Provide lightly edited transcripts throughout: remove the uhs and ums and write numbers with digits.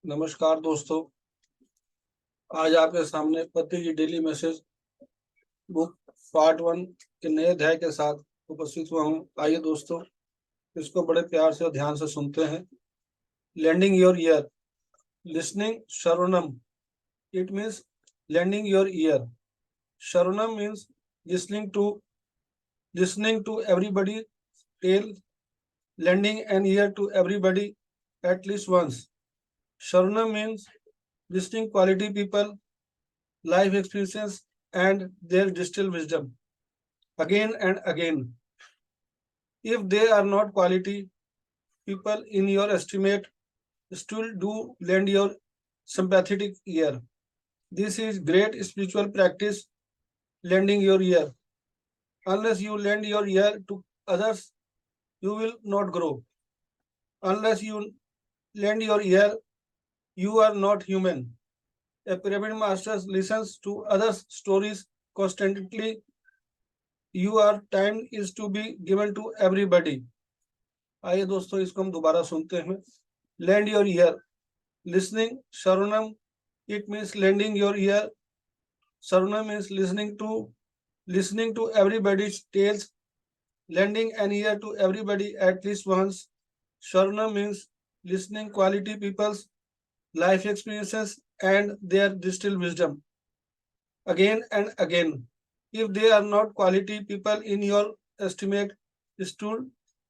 नमस्कार दोस्तों। आज आपके सामने पति की डेली मैसेज बुक पार्ट 1 के नए अध्याय के साथ उपस्थित हुआ हूँ। आइए दोस्तों, इसको बड़े प्यार से और ध्यान से सुनते हैं। लैंडिंग योर ईयर, लिसनिंग शरणम। It means lending your ear. Sharanam means listening to everybody tale, lending an ear to everybody at least once. Sharanam means listening quality people, life experiences, and their distilled wisdom again and again. If they are not quality people in your estimate, still do lend your sympathetic ear. This is great spiritual practice, lending your ear. Unless you lend your ear to others, you will not grow. Unless you lend your ear, you are not human. A pyramid master listens to others' stories constantly. Your time is to be given to everybody. आइए दोस्तों, इसको हम दोबारा सुनते हैं। Lend your ear. Listening, Sharanam, it means lending your ear. Sharanam means listening to everybody's tales, lending an ear to everybody at least once. Sharanam means listening quality people's life experiences and their distilled wisdom again and again. If they are not quality people in your estimate, still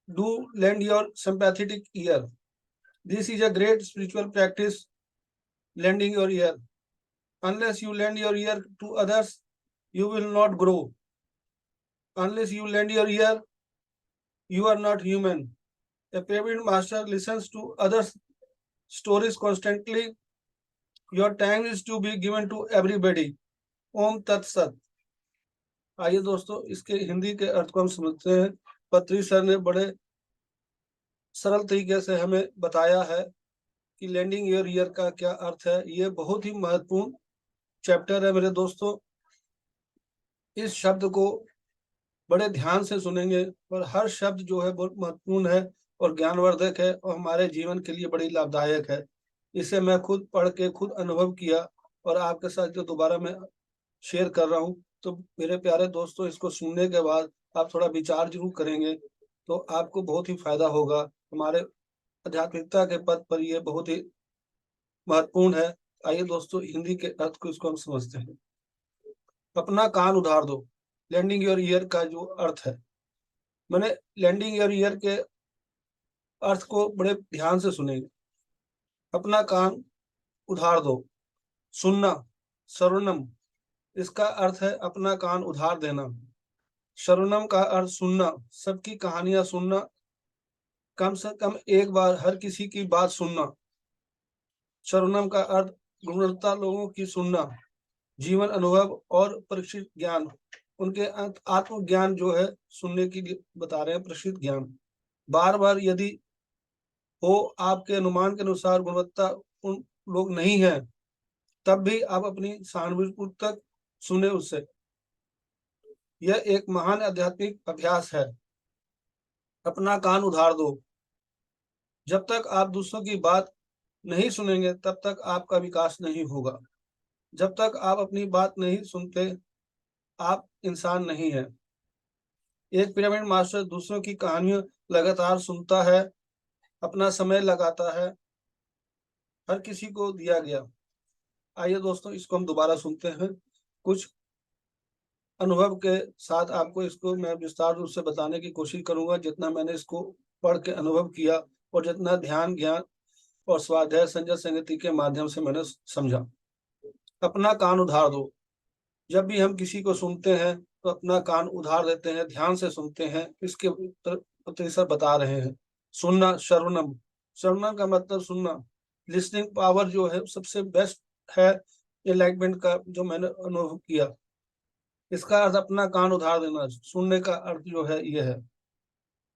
do lend your sympathetic ear. This is a great spiritual practice, lending your ear. Unless you lend your ear to others, you will not grow. Unless you lend your ear, you are not human. A pyramid master listens to others' stories constantly. Your time is to be given to everybody. ओम तत्सत। आइए दोस्तों, इसके हिंदी के अर्थ को हम समझते हैं। पत्री सर ने बड़े सरल तरीके से हमें बताया है कि लैंडिंग योर ईयर का क्या अर्थ है। ये बहुत ही महत्वपूर्ण चैप्टर है मेरे दोस्तों। इस शब्द को बड़े ध्यान से सुनेंगे और हर शब्द जो है बहुत महत्वपूर्ण है और ज्ञानवर्धक है और हमारे जीवन के लिए बड़ी लाभदायक है। इसे मैं खुद पढ़ के खुद अनुभव किया और आपके साथ जो दोबारा मैं शेयर कर रहा हूँ। तो मेरे प्यारे दोस्तों, इसको सुनने के बाद आप थोड़ा विचार जरूर करेंगे तो आपको बहुत ही फायदा होगा। हमारे आध्यात्मिकता के पद पर यह बहुत ही महत्वपूर्ण है। आइए दोस्तों, हिंदी के अर्थ को इसको हम समझते हैं। अपना कान उधार दो, लैंडिंग योर ईयर का जो अर्थ है, मैंने लैंडिंग योर ईयर के अर्थ को बड़े ध्यान से सुनेंगे। अपना कान उधार दो, सुनना, शरणम, इसका अर्थ है अपना कान उधार देना। शरणम का अर्थ सुनना, सबकी कहानियां सुनना, कम से कम एक बार हर किसी की बात सुनना। शरणम का अर्थ गुणवत्ता लोगों की सुनना, जीवन अनुभव और परीक्षित ज्ञान, उनके आत्मज्ञान जो है सुनने की बता रहे हैं, परीक्षित ज्ञान। बार बार यदि हो आपके अनुमान के अनुसार गुणवत्ता उन लोग नहीं है, तब भी आप अपनी सहानुभूतिपूर्वक सुने उससे। यह एक महान आध्यात्मिक अभ्यास है। अपना कान उधार दो। जब तक आप दूसरों की बात नहीं सुनेंगे तब तक आपका विकास नहीं होगा। जब तक आप अपनी बात नहीं सुनते, आप इंसान नहीं है। एक पिरामिड मास्टर दूसरों की कहानियां लगातार सुनता है, अपना समय लगाता है, हर किसी को दिया गया। आइए दोस्तों, इसको हम दोबारा सुनते हैं। कुछ अनुभव के साथ आपको इसको मैं विस्तार रूप से बताने की कोशिश करूंगा, जितना मैंने इसको पढ़ के अनुभव किया और जितना ध्यान, ज्ञान और स्वाध्याय संजय संगति के माध्यम से मैंने समझा। अपना कान उधार दो। जब भी हम किसी को सुनते हैं तो अपना कान उधार देते हैं, ध्यान से सुनते हैं। इसके प्रोफेसर बता रहे हैं। सुनना, श्रवणम, श्रवणम का मतलब सुनना। लिसनिंग पावर जो है सबसे बेस्ट है एनलाइटमेंट का, जो मैंने अनुभव किया। इसका अर्थ अपना कान उधार देना, सुनने का अर्थ जो है ये है।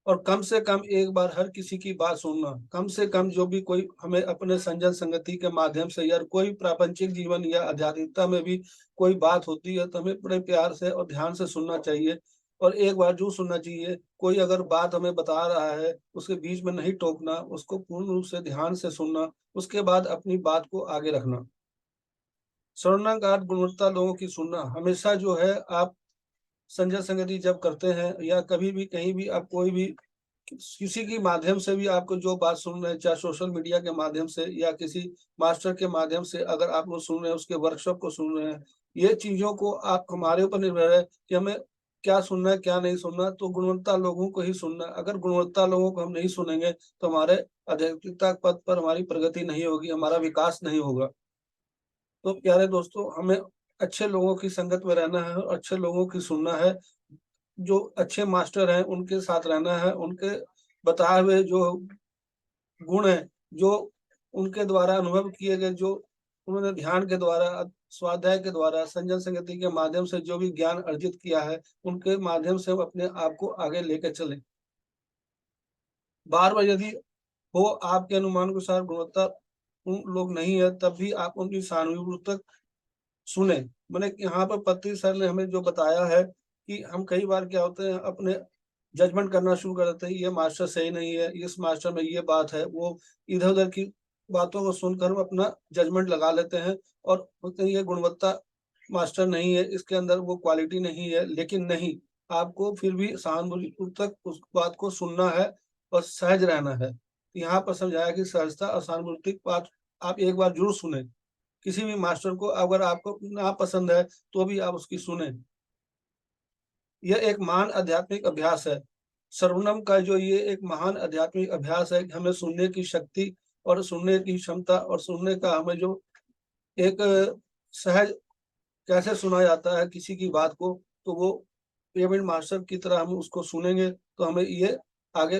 और कम से कम एक बार हर किसी की बात सुनना। कम से कम जो भी कोई हमें अपने संजन संगति के माध्यम से या कोई प्रापंचिक जीवन या आध्यात्मिकता में भी कोई बात होती है तो हमें बड़े प्यार से और ध्यान से सुनना चाहिए। और एक बार जरूर सुनना चाहिए। कोई अगर बात हमें बता रहा है, उसके बीच में नहीं टोकना, उसको पूर्ण रूप से ध्यान से सुनना, उसके बाद अपनी बात को आगे रखना। श्रवण का अर्थ गुणवत्ता लोगों की सुनना। हमेशा जो है आप संजय संगति जब करते हैं या कभी भी कहीं भी आप कोई भी किसी के माध्यम से भी आपको जो बात सुन रहे हैं, चाहे सोशल मीडिया के माध्यम से या किसी मास्टर के माध्यम से अगर आप लोग सुन रहे हैं, उसके वर्कशॉप को सुन रहे हैं, ये चीजों को आप हमारे ऊपर निर्भर है कि हमें क्या सुनना है क्या नहीं सुनना। तो गुणवत्ता लोगों को ही सुनना। अगर गुणवत्ता लोगों को हम नहीं सुनेंगे तो हमारे आध्यात्मिकता पथ पर हमारी प्रगति नहीं होगी, हमारा विकास नहीं होगा। तो प्यारे दोस्तों, हमें अच्छे लोगों की संगत में रहना है और अच्छे लोगों की सुनना है। जो अच्छे मास्टर हैं उनके साथ रहना है, उनके बताए हुए जो गुण हैं, जो उनके द्वारा अनुभव किए गए, जो उन्होंने ध्यान के द्वारा, स्वाध्याय के द्वारा, संजन संगति के माध्यम से जो भी ज्ञान अर्जित किया है, उनके माध्यम से हम अपने आप को आगे लेकर चलें। बार बार यदि हो आपके अनुमान के अनुसार गुणवत्ता उन लोग नहीं है, तब भी आप उनकी सहानुभूति सुने। मैंने यहाँ पर पत्री सर ने हमें जो बताया है कि हम कई बार क्या होते हैं अपने जजमेंट करना शुरू कर देते हैं, ये मास्टर सही नहीं है, इस मास्टर में ये बात है, वो इधर उधर की बातों को सुनकर हम अपना जजमेंट लगा लेते हैं और बोलते हैं ये गुणवत्ता मास्टर नहीं है, इसके अंदर वो क्वालिटी नहीं है। लेकिन नहीं, आपको फिर भी सहानुभूतिपूर्वक उस बात को सुनना है और सहज रहना है। यहाँ पर समझाया कि सहजता और सहानुभूति बात आप एक बार जरूर सुने। किसी भी मास्टर को अगर आपको ना पसंद है तो भी आप उसकी सुने। यह एक महान आध्यात्मिक अभ्यास है। श्रवणम का जो ये एक महान आध्यात्मिक अभ्यास है, हमें सुनने की शक्ति और सुनने की क्षमता और सुनने का हमें जो एक सहज कैसे सुना जाता है किसी की बात को, तो वो पेमेंट मास्टर की तरह हम उसको सुनेंगे तो हमें ये आगे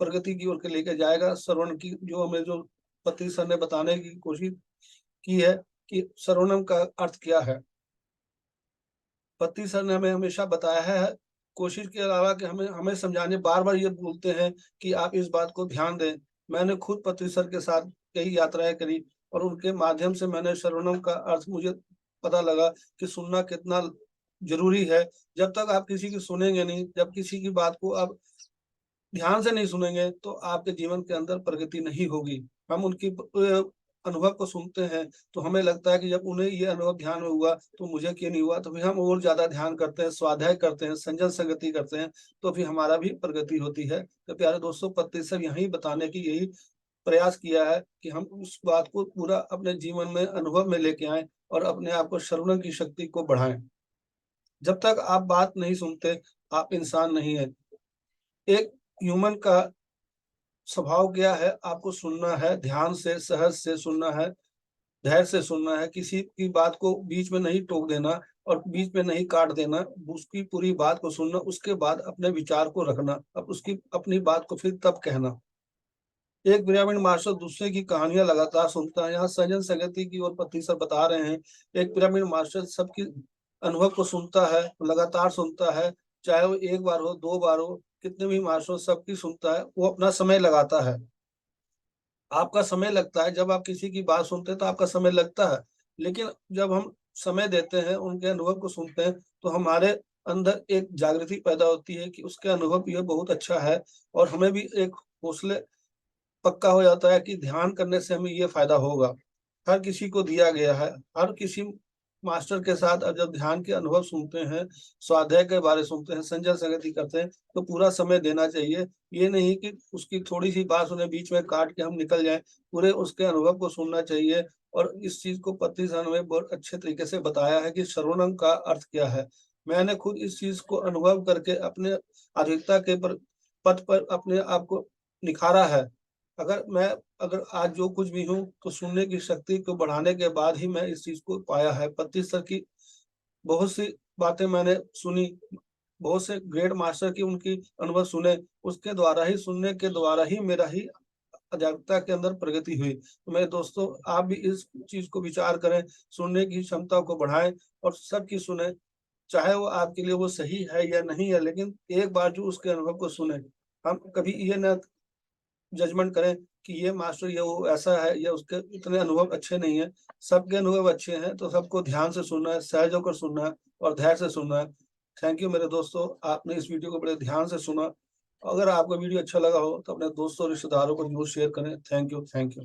प्रगति की ओर के लेके जाएगा। श्रवण की जो हमें जो पति सर ने बताने की कोशिश की है कि श्रवणम का अर्थ क्या है। पति सर ने हमें हमेशा बताया है, कोशिश के अलावा कि हमें हमें समझाने बार बार ये बोलते हैं कि आप इस बात को ध्यान दें। मैंने खुद पति सर के साथ कई यात्राएं करी और उनके माध्यम से मैंने श्रवणम का अर्थ मुझे पता लगा कि सुनना कितना जरूरी है। जब तक आप किसी की सुनेंगे नहीं, जब किसी की बात को आप ध्यान से नहीं सुनेंगे तो आपके जीवन के अंदर प्रगति नहीं होगी। हम उनकी अनुभव को सुनते हैं तो हमें लगता है कि जब उन्हें ये अनुभव ध्यान में हुआ तो मुझे क्यों नहीं हुआ, तो फिर हम और ज्यादा ध्यान करते हैं, स्वाध्याय करते हैं, संजन संगति करते हैं, तो फिर हमारा भी प्रगति होती है। तो प्यारे दोस्तों, पत्ती सब यही बताने की यही प्रयास किया है कि हम उस बात को पूरा अपने जीवन में अनुभव में लेके आए और अपने आप को श्रवण की शक्ति को बढ़ाएं। जब तक आप बात नहीं सुनते, आप इंसान नहीं है। एक ह्यूमन का स्वभाव क्या है, आपको सुनना है, ध्यान से सहज से सुनना है, धैर्य से सुनना है, किसी की बात को बीच में नहीं टोक देना और बीच में नहीं काट देना, उसकी पूरी बात को सुनना, उसके बाद अपने विचार को रखना, अब उसकी अपनी बात को फिर तब कहना। एक पिरामिड मास्टर दूसरे की कहानियां लगातार सुनता है। यहाँ सजन संगति की और पति सर बता रहे हैं, एक पिरामिड मास्टर सबकी अनुभव को सुनता है, लगातार सुनता है, चाहे वो एक बार हो, दो बार हो, कितने भी मास्टर सबकी सुनता है, वो अपना समय लगाता है। आपका समय लगता है, जब आप किसी की बात सुनते हैं तो आपका समय लगता है, लेकिन जब हम समय देते हैं, उनके अनुभव को सुनते हैं, तो हमारे अंदर एक जागृति पैदा होती है कि उसके अनुभव ये बहुत अच्छा है और हमें भी एक हौसले पक्का हो जाता है कि ध्यान करने से हमें ये फायदा होगा। हर किसी को दिया गया है, हर किसी मास्टर के साथ अब जब ध्यान के अनुभव सुनते हैं, स्वाध्याय के बारे सुनते हैं, संजय संगति करते हैं, तो पूरा समय देना चाहिए। ये नहीं कि उसकी थोड़ी सी बात सुने बीच में काट के हम निकल जाएं, पूरे उसके अनुभव को सुनना चाहिए। और इस चीज को पति सर ने बहुत अच्छे तरीके से बताया है कि श्रवणम का अर्थ क्या है। मैंने खुद इस चीज को अनुभव करके अपने आधिकता के पथ पर अपने आप को निखारा है। अगर आज जो कुछ भी हूँ तो सुनने की शक्ति को बढ़ाने के बाद ही मैं इस चीज को पाया है। पत्ती सर की बहुत सी बातें मैंने सुनी, बहुत से ग्रेट मास्टर की उनकी अनुभव सुने, उसके द्वारा ही, सुनने के द्वारा ही मेरा ही अध्यात्मता के अंदर प्रगति हुई। तो मेरे दोस्तों, आप भी इस चीज को विचार करें, सुनने की क्षमता को बढ़ाएं और सबकी सुने, चाहे वो आपके लिए वो सही है या नहीं है, लेकिन एक बार जो उसके अनुभव को सुने। हम कभी ये ना जजमेंट करें कि ये मास्टर ये वो ऐसा है या उसके इतने अनुभव अच्छे नहीं है। सबके अनुभव अच्छे हैं, तो सबको ध्यान से सुनना है, सहज होकर सुनना है और धैर्य से सुनना है। थैंक यू मेरे दोस्तों, आपने इस वीडियो को बड़े ध्यान से सुना। अगर आपको वीडियो अच्छा लगा हो तो अपने दोस्तों रिश्तेदारों को जरूर शेयर करें। Thank you, thank you.